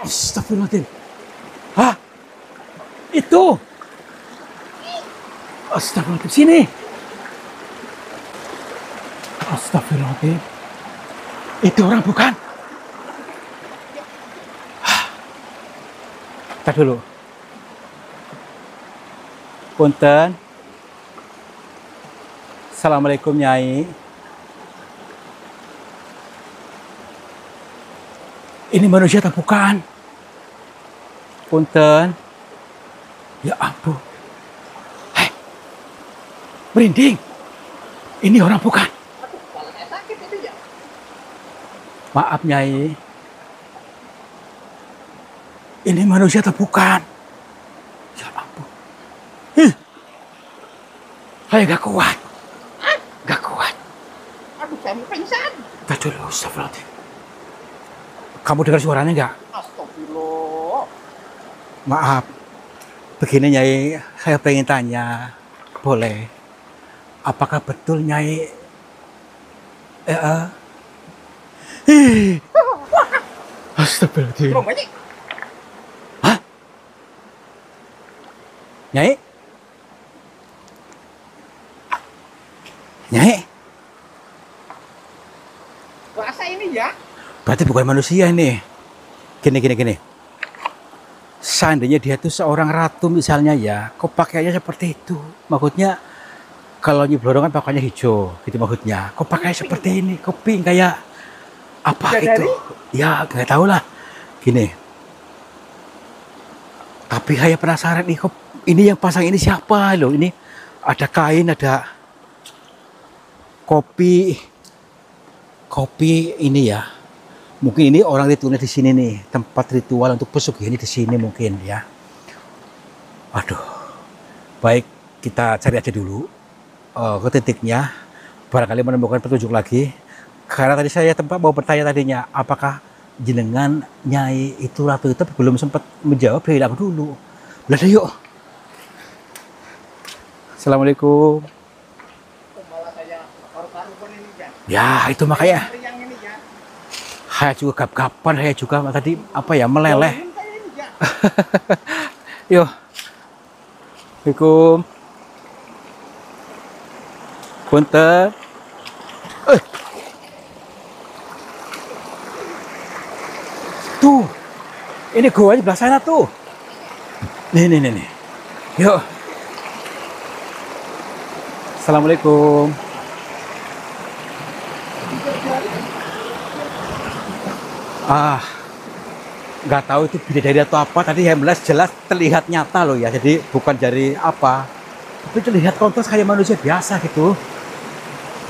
Astagfirullahaladzim. Hah? Itu. Astagfirullahaladzim, sini. Astagfirullahaladzim. Itu orang bukan? Tar dulu. Punten. Assalamualaikum, Nyai. Ini manusia atau bukan? Punten. Ya ampun. Hei, merinding. Ini orang bukan? Kepalanya sakit itu ya. Maaf, Nyai. Ini manusia atau bukan? Ya ampun. Saya gak kuat. Gak kuat. Aduh, saya mau pingsan. Tar dulu, astagfirullahaladzim. Kamu dengar suaranya nggak? Astagfirullah. Maaf. Begini, Nyai, saya pengen tanya. Boleh? Apakah betul, Nyai? Astagfirullahaladzim. Rombanya. Hah? Nyai? Nyai? Rasa ini ya. Berarti bukan manusia ini. Gini. Seandainya dia itu seorang ratu misalnya ya, kok pakaiannya seperti itu? Maksudnya, kalau Nyi Blorong kan pakainya hijau, gitu maksudnya. Kok pakainya seperti ini? Kok pink kayak apa Bidadari? itu? Ya, nggak tahu lah. Gini. Tapi saya penasaran nih, kok ini yang pasang ini siapa loh? Ini ada kain, ada kopi ini ya. Mungkin ini orang ritualnya di sini nih, tempat ritual untuk pesugihan ini di sini mungkin ya. Aduh, baik kita cari aja dulu ke titiknya, barangkali menemukan petunjuk lagi. Karena tadi saya tempat mau bertanya tadinya, apakah jenengan Nyai itu ratu itu belum sempat menjawab, bilang dulu. Udah yuk. Assalamualaikum. Malah saya baru-baru pun ini ya. Ya itu makanya. Yang ini ya. Saya juga gap-gapan, saya juga tadi apa ya meleleh. Ini saya ini ya. Yo. Assalamualaikum. Punten. Tuh. Ini gua di belah sana tuh. Nih. Yuk. Assalamualaikum. Nggak tahu itu bidadari atau apa. Tadi yang jelas terlihat nyata loh ya. Jadi bukan dari apa. Tapi terlihat kontras kayak manusia biasa gitu.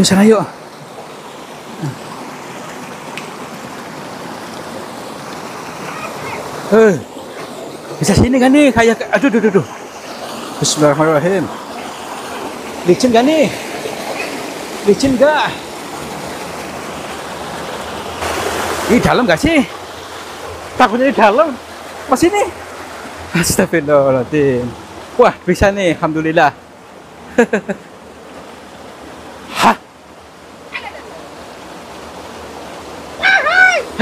Yuk sana yuk. Bisa sini kan nih? Kayak aduh. Bismillahirrahmanirrahim. Licin gak nih? Licin gak? Di dalam gak sih? Takutnya di dalam. Mas ini. Astagfirullahaladzim. Wah, bisa nih, alhamdulillah. Hah?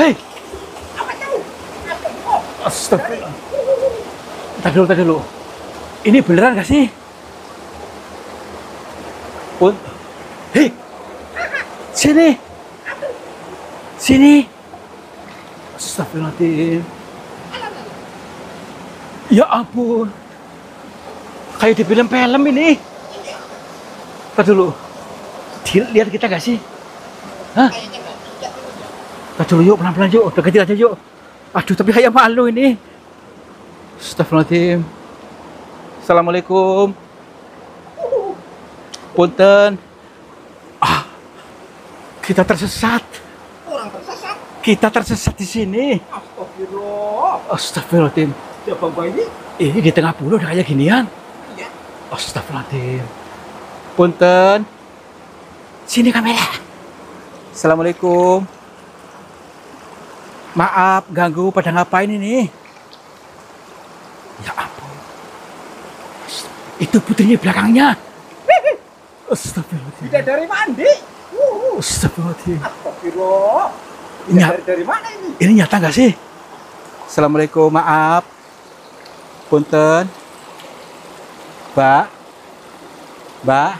Hei. Astagfirullah. Tadi dulu. Ini beneran gak sih? Hei. Sini. Astagfirullahaladzim. Ya ampun. Kayak di film-film ini. Tadi dulu. Lihat kita gak sih? Hah? Tadi dulu yuk, pelan-pelan yuk. Deketin aja yuk. Aduh, tapi saya malu ini. Astagfirullahaladzim. Assalamualaikum. Punten. Kita tersesat. Orang tersesat. Kita tersesat di sini. Astagfirullah. Astagfirullahaladzim. Siapa ini? Ini di tengah pulau udah kayak ginian. Iya. Astagfirullahaladzim. Punten. Sini kamera. Assalamualaikum. Maaf ganggu, pada ngapain ini? Ya ampun. Itu putrinya belakangnya. Astagfirullahaladzim. Bidadari mandi. Astagfirullahaladzim. Astagfirullah. Ini Dari mana ini? Ini nyata nggak sih? Assalamualaikum, maaf. Punten. Mbak. Mbak.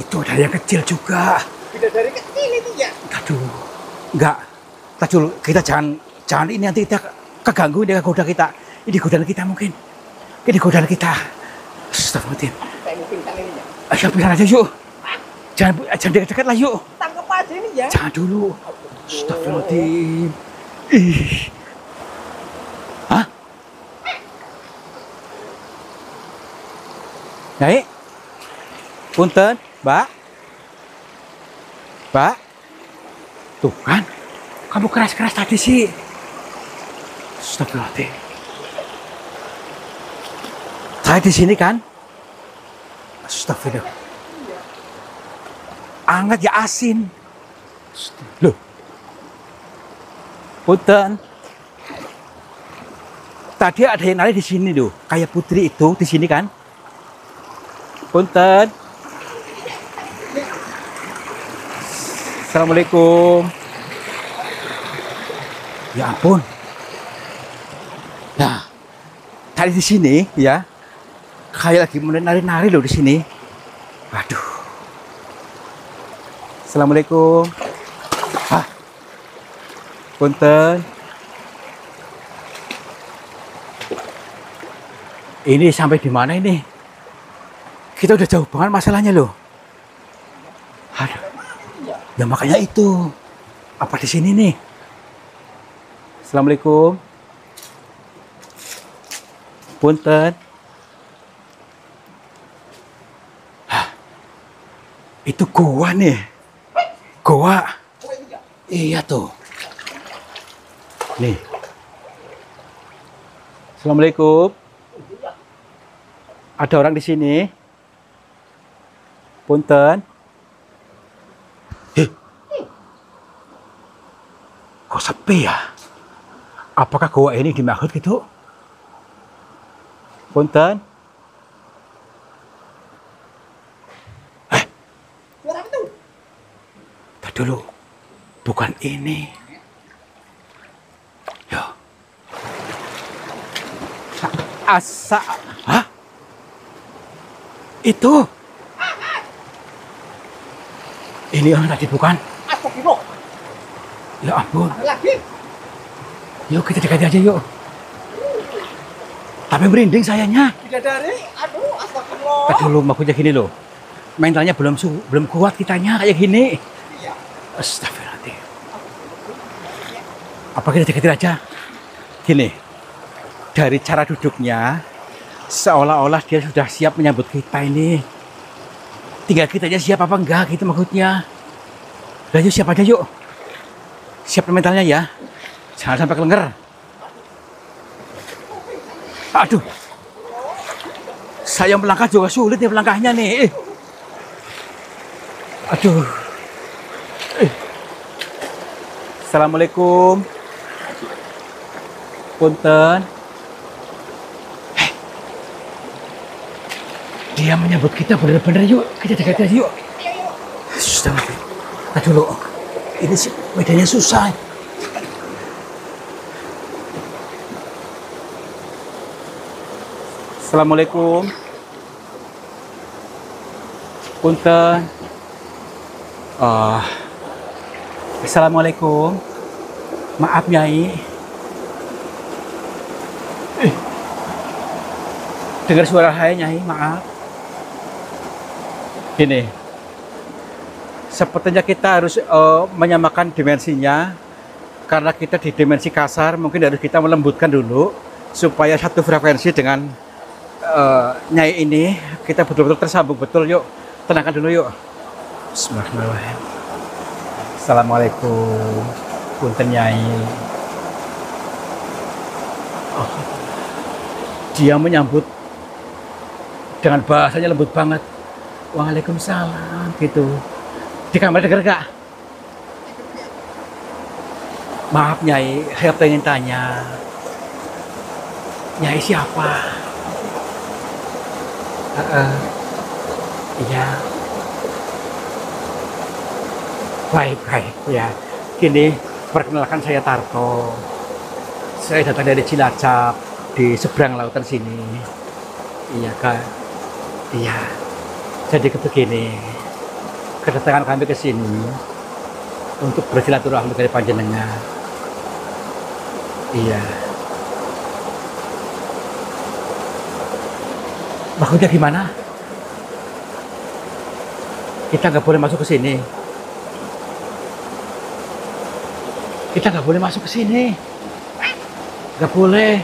Itu ada yang kecil juga. Bidadari kecil itu ya. Aduh. Enggak. Kita dulu, kita jangan ini nanti kita keganggu, dia goda kita. Ini godaan kita mungkin. Ini godaan kita. Astagfirullahaladzim. Kayak mau pingsan ini ya. Ayo pingsan aja yuk. Jangan dekat-dekat lah yuk. Tangkap aja ini ya. Jangan dulu. Astagfirullahaladzim. Ih. Hah? Nyai? Punten, Mbak? Mbak? Tuh kan? Kamu keras-keras tadi sih. Astagfirullahaladzim. Saya di sini kan? Astagfirullah. Anget ya asin. Loh. Punten. Tadi ada yang nari di sini loh. Kayak putri itu di sini kan? Punten. Assalamualaikum. Ya ampun. Nah, tadi di sini ya, kayak lagi menari-nari loh di sini. Aduh. Assalamualaikum. Hah? Punten. Ini sampai di mana ini? Kita udah jauh banget masalahnya loh. Aduh. Ya makanya itu. Apa di sini nih? Assalamualaikum. Punten. Hah. Itu goa nih. Goa. Iya tuh. Nih. Assalamualaikum. Ada orang di sini. Punten. Kok sepi ya? Apakah goa ini dimaksud gitu? Punten. Suara apa tuh? Tadi dulu. Bukan ini. Yo. Hah? Itu. Ini orang tadi bukan? Astagfirullah. Ya ampun. Lagi. Yuk kita dekati aja yuk. Tapi merinding sayanya. Bidadari. Aduh, astagfirullah. Tadi dulu maksudnya gini loh. Mentalnya belum kuat kitanya kayak gini. Iya. Astagfirullahaladzim. Apa kita dekati aja? Gini. Dari cara duduknya, seolah-olah dia sudah siap menyambut kita ini. Tinggal kitanya siap apa enggak gitu maksudnya. Udah yuk siap aja yuk. Siap mentalnya ya. Jangan sampai kelenger. Aduh. Saya melangkah juga sulit nih melangkahnya nih. Aduh. Assalamualaikum. Punten. Dia menyambut kita bener-bener yuk. Kita dekat aja yuk. Sudah. Tadi dulu. Ini sih medannya susah. Assalamualaikum. Punten. Assalamualaikum. Maaf Nyai. Dengar suara saya Nyai, maaf. Gini. Sepertinya kita harus menyamakan dimensinya. Karena kita di dimensi kasar, mungkin harus kita melembutkan dulu supaya satu frekuensi dengan Nyai ini. Kita betul-betul tersambung betul. Yuk, tenangkan dulu yuk. Bismillahirrahmanirrahim. Assalamualaikum. Punten Nyai. Oh, dia menyambut dengan bahasanya lembut banget. Waalaikumsalam gitu. Di kamar denger gak? Maaf Nyai, saya pengen tanya. Nyai siapa? Iya. Baik, ya. Gini, perkenalkan saya Tarto. Saya datang dari Cilacap di seberang lautan sini. Iya kak. Iya. Jadi begini, kedatangan kami ke sini untuk bersilaturahmi dari panjenengan. Iya. Maksudnya gimana? Kita nggak boleh masuk ke sini. Kita nggak boleh masuk ke sini. Nggak boleh.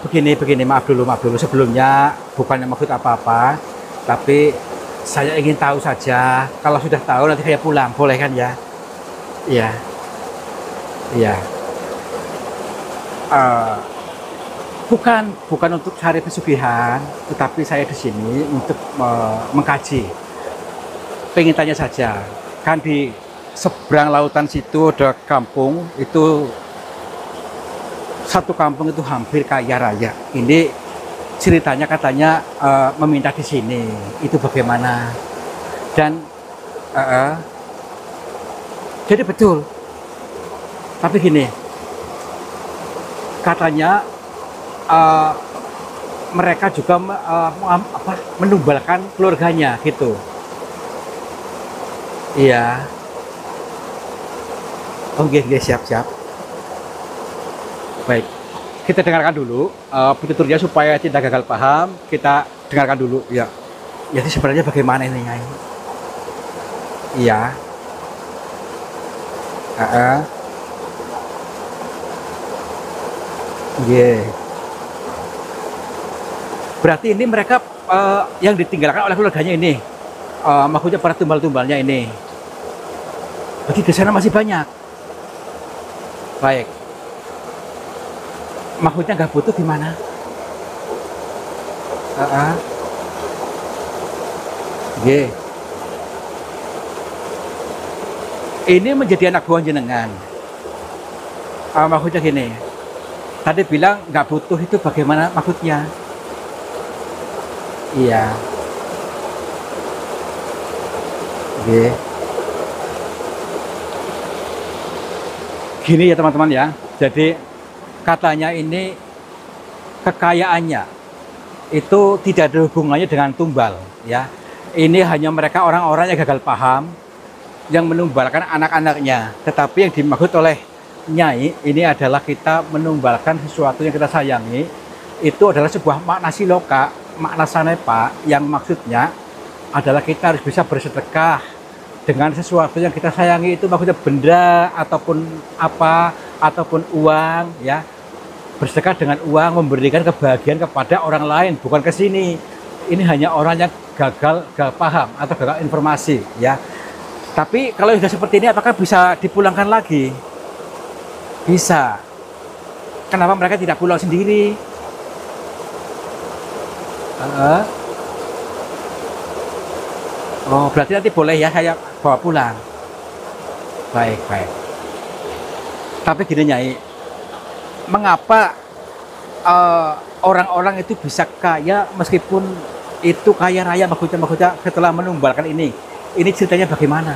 Begini, maaf dulu. Sebelumnya bukannya maksud apa-apa, tapi saya ingin tahu saja. Kalau sudah tahu nanti saya pulang, boleh kan ya? Iya, iya. Eh, bukan untuk cari pesugihan, tetapi saya di sini untuk mengkaji. Pengen tanya saja, kan di seberang lautan situ ada kampung itu. Satu kampung itu hampir kaya raya. Ini ceritanya katanya meminta di sini. Itu bagaimana? Dan jadi betul. Tapi gini, katanya mereka juga menumbalkan keluarganya gitu. Iya. Oke, siap. Baik, kita dengarkan dulu penuturnya supaya tidak gagal paham. Kita dengarkan dulu, ya. Jadi sebenarnya bagaimana ini, Nyai? Iya. Yeah. Berarti ini mereka yang ditinggalkan oleh keluarganya ini, maksudnya para tumbal-tumbalnya ini. Berarti di sana masih banyak. Baik. Maksudnya nggak butuh gimana? Ini menjadi anak buah jenengan. Maksudnya gini. Tadi bilang nggak butuh itu bagaimana maksudnya? Iya. Gini ya teman-teman ya. Jadi katanya ini kekayaannya itu tidak ada hubungannya dengan tumbal ya. Ini hanya mereka orang-orang yang gagal paham yang menumbalkan anak-anaknya. Tetapi yang dimaksud oleh Nyai ini adalah kita menumbalkan sesuatu yang kita sayangi. Itu adalah sebuah makna siloka, makna sanepa yang maksudnya adalah kita harus bisa bersedekah dengan sesuatu yang kita sayangi. Itu maksudnya benda ataupun apa ataupun uang ya. Bersedekah dengan uang, memberikan kebahagiaan kepada orang lain, bukan ke sini. Ini hanya orang yang gagal paham atau gagal informasi ya. Tapi kalau sudah seperti ini apakah bisa dipulangkan lagi? Bisa. Kenapa mereka tidak pulang sendiri? Oh, berarti nanti boleh ya saya bawa pulang. Baik. Tapi gini Nyai, mengapa orang-orang itu bisa kaya meskipun itu kaya raya maksudnya setelah menumbalkan ini ceritanya bagaimana?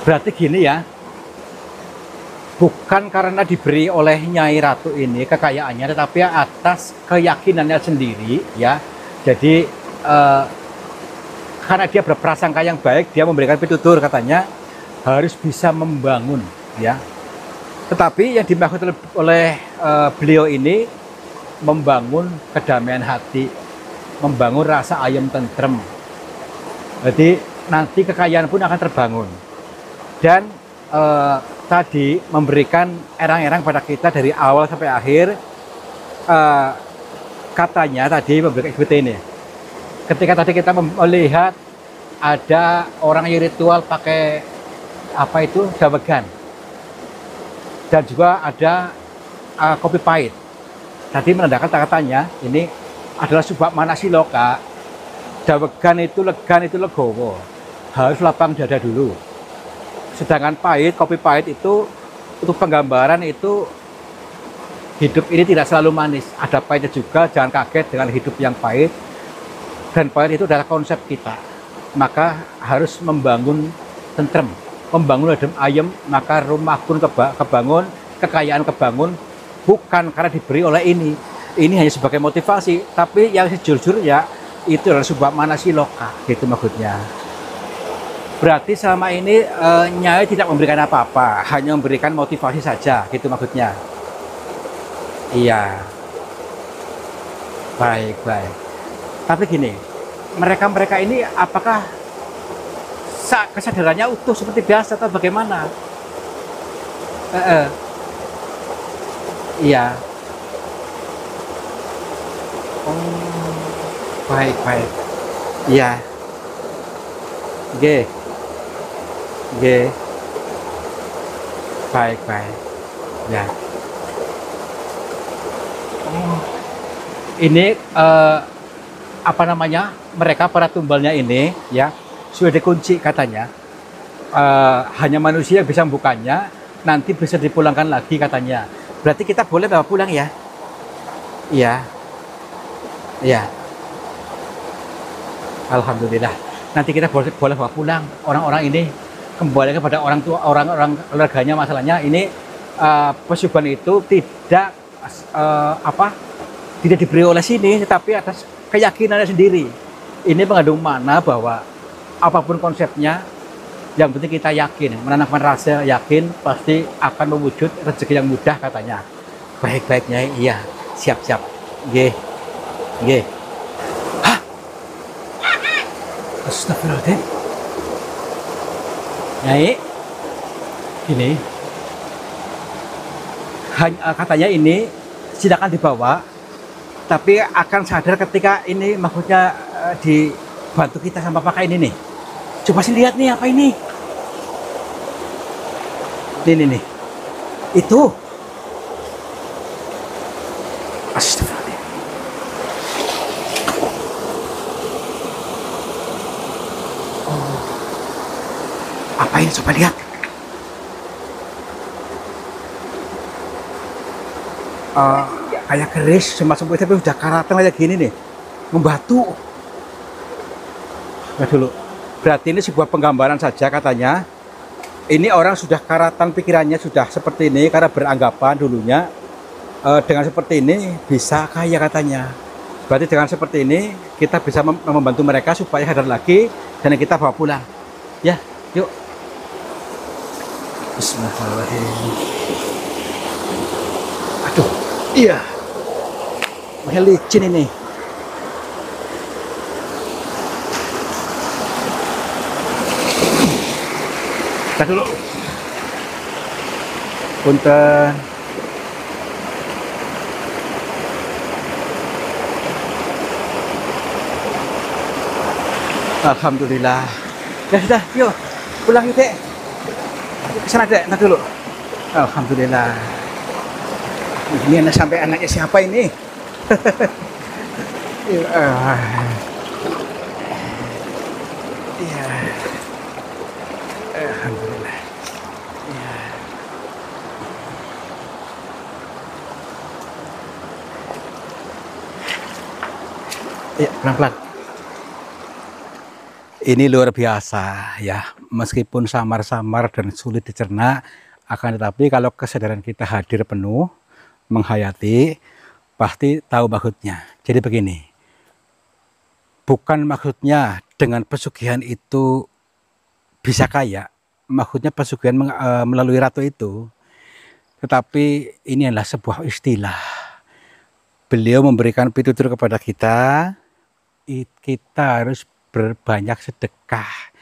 Berarti gini ya, bukan karena diberi oleh Nyai Ratu ini kekayaannya, tetapi atas keyakinannya sendiri ya. Jadi karena dia berprasangka yang baik, dia memberikan pitutur katanya harus bisa membangun ya. Tetapi yang dimaksud oleh beliau ini membangun kedamaian hati, membangun rasa ayam tentrem. Jadi nanti kekayaan pun akan terbangun. Dan tadi memberikan erang-erang pada kita dari awal sampai akhir. Katanya tadi memberikan seperti ini. Ketika tadi kita melihat ada orang yang ritual pakai apa itu dawegan, dan juga ada kopi pahit. Tadi menandakan katanya ini adalah sebuah manasiloka. Dawegan itu legan itu legowo, harus lapang dada dulu. Sedangkan pahit, kopi pahit itu untuk penggambaran itu hidup ini tidak selalu manis, ada pahitnya juga. Jangan kaget dengan hidup yang pahit, dan pahit itu adalah konsep kita. Maka harus membangun tentrem, membangun adem ayem, maka rumah pun kebangun, kekayaan kebangun, bukan karena diberi oleh ini hanya sebagai motivasi, tapi yang sejujurnya itu adalah sebuah manasi loka, gitu maksudnya. Berarti selama ini Nyai tidak memberikan apa-apa, hanya memberikan motivasi saja, gitu maksudnya. Iya, baik, baik. Tapi gini, mereka ini apakah kesadarannya utuh seperti biasa atau bagaimana? Iya. Oh, baik, baik. Iya. G, G, baik, baik. Ya. Oh, ini apa namanya? Mereka para tumbalnya ini, ya, sudah dikunci katanya. Hanya manusia yang bisa membukanya. Nanti bisa dipulangkan lagi katanya. Berarti kita boleh bawa pulang ya? Iya, iya. Alhamdulillah. Nanti kita boleh bawa pulang orang-orang ini, kembali kepada orang tua, orang-orang keluarganya. Masalahnya ini pesugihan itu tidak tidak diberi oleh sini, tetapi atas keyakinannya sendiri. Ini mengandung makna bahwa apapun konsepnya, yang penting kita yakin, menanamkan rasa yakin pasti akan mewujud rezeki yang mudah katanya. Baik-baiknya, iya, siap-siap. G, G. Astagfirullahaladzim. Nyai, ini katanya ini silakan dibawa, tapi akan sadar ketika ini maksudnya dibantu kita sama pakai ini nih. Coba sih lihat nih apa ini. Nih. Itu. Astagfirullah. Apa ini? Coba lihat. Kayak keris, semacam itu, tapi udah karatan kayak gini nih, membatu. Nah dulu, berarti ini sebuah penggambaran saja katanya. Ini orang sudah karatan pikirannya sudah seperti ini karena beranggapan dulunya dengan seperti ini bisa kaya katanya. Berarti dengan seperti ini kita bisa membantu mereka supaya sadar lagi dan kita bawa pulang. Ya, yuk. Bismillahirrahmanirrahim. Aduh, iya. Licin ini. Kita dulu. Punten. Alhamdulillah. Ya sudah, yuk pulang yuk, Dek. Kesana, Dek. Ntar dulu. Alhamdulillah. Ini anak sampai anaknya siapa ini? Iya. Alhamdulillah. Ya. Ya, pelan-pelan. Ini luar biasa ya, meskipun samar-samar dan sulit dicerna, akan tetapi kalau kesadaran kita hadir penuh, menghayati, pasti tahu maksudnya. Jadi begini, bukan maksudnya dengan pesugihan itu bisa kaya, maksudnya pesugihan melalui ratu itu, tetapi ini adalah sebuah istilah. Beliau memberikan pitutur kepada kita harus berbanyak sedekah,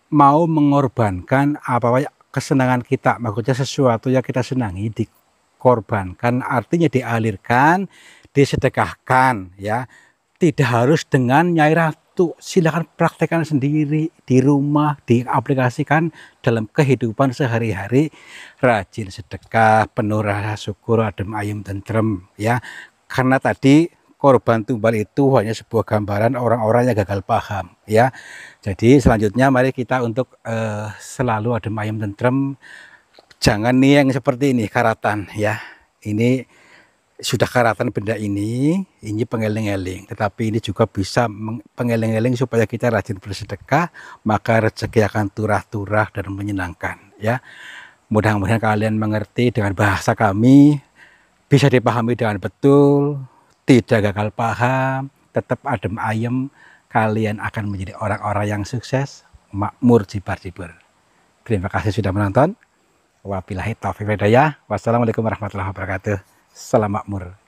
mau mengorbankan apa kesenangan kita, maksudnya sesuatu yang kita senangi dikorbankan, artinya dialirkan, disedekahkan ya. Tidak harus dengan Nyai Ratu, silakan praktekkan sendiri di rumah, diaplikasikan dalam kehidupan sehari-hari, rajin sedekah, penuh rasa syukur, adem ayem tentrem ya. Karena tadi korban tumbal itu hanya sebuah gambaran orang-orang yang gagal paham ya. Jadi selanjutnya mari kita untuk selalu adem ayem tentrem, jangan nih yang seperti ini karatan ya. Ini sudah karatan benda ini pengeling-eling, tetapi ini juga bisa pengeling-eling supaya kita rajin bersedekah, maka rezeki akan turah-turah dan menyenangkan ya. Mudah-mudahan kalian mengerti dengan bahasa kami, bisa dipahami dengan betul, tidak gagal paham, tetap adem ayem, kalian akan menjadi orang-orang yang sukses, makmur jibar-jibar. Terima kasih sudah menonton. Wabillahi taufiq wal hidayah. Wassalamualaikum warahmatullahi wabarakatuh. Salam makmur.